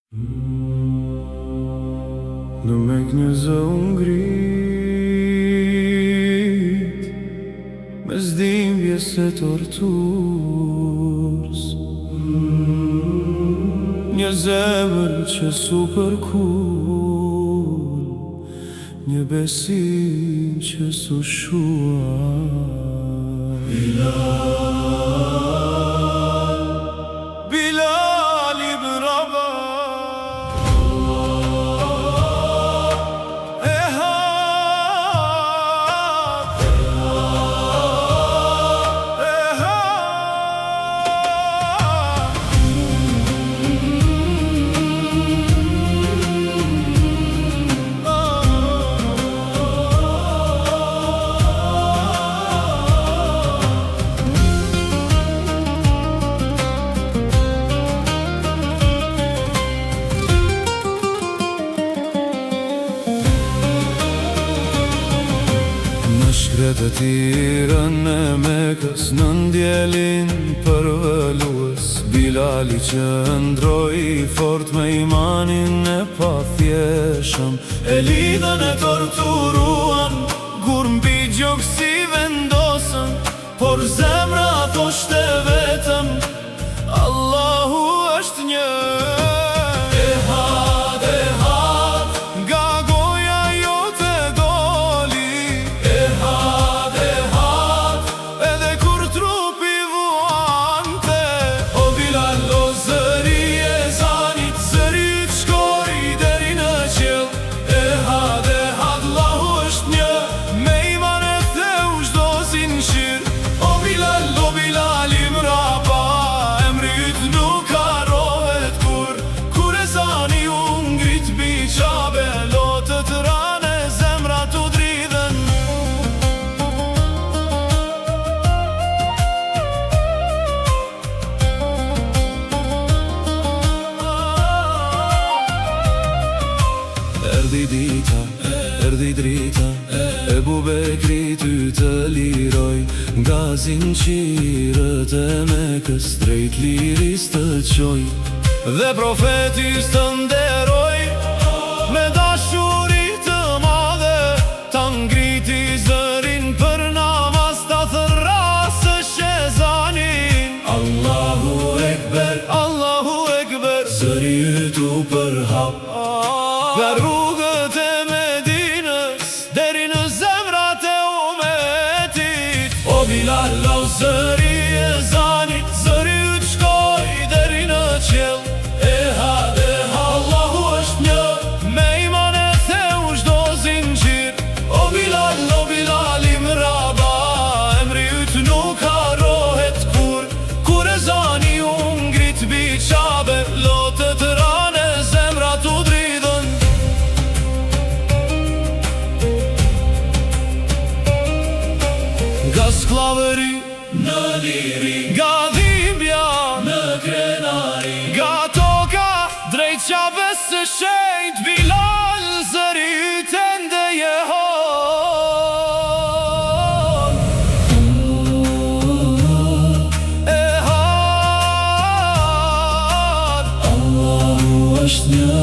Në Mekë zë ngrit me zdimje se torturës, një zemër që super cool, një besim që su shua. Bilal ibn Rabah Shkret e Tirën e Mekës në ndjelin përvëlues, Bilali që ndroi fort me imanin e pathjeshëm. E lidhën e torturuan, gur mbi gjoksi vendosën, por zemra thoshte vetëm Allahu është një. Erdi dita, erdi drita, Ebu Bekri ty të liroj, nga zinqirët e Mekës drejt liris të qoj, dhe profetis të nderoj, me dashuri të madhe, ta ngriti zërin për namaz, ta thërrasë shezanin. Allahu Ekber, Allahu Ekber, zëri ytu përhap nga rrugët e Medinës deri në zemrat e umetit. O Bilal, o zëri e zanit, zëri yt shkoj deri në qell. Allahu është një, me iman e theu çdo zinxhir. O Bilal ibn Rabah, emri yt nuk harrohet kur e zani u ngrit mbi Qabe, lotët rane zemrat u dridhen. Nga sklavëri në liri, nga dhimbja në krenari, nga toka drejt Qabes së shenjt, Bilal zëri yt ende jehon. Allahu është një.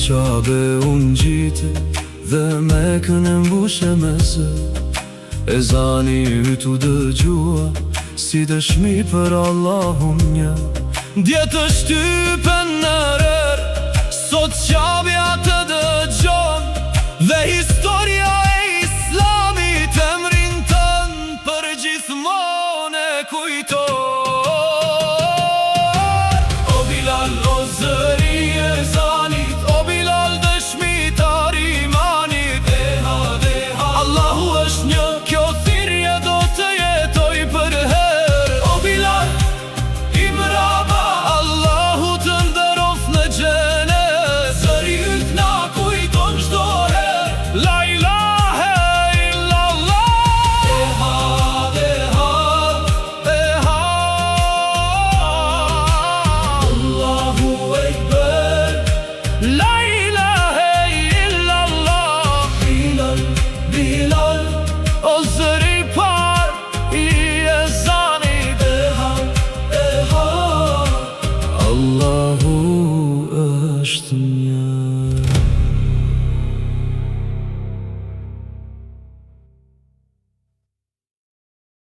Qabe unë gjitë dhe Mekën e mbushe me zë, ezani yt u dëgjua si dëshmi për Allahun një. Djetë shtypen në rër, sot Qabe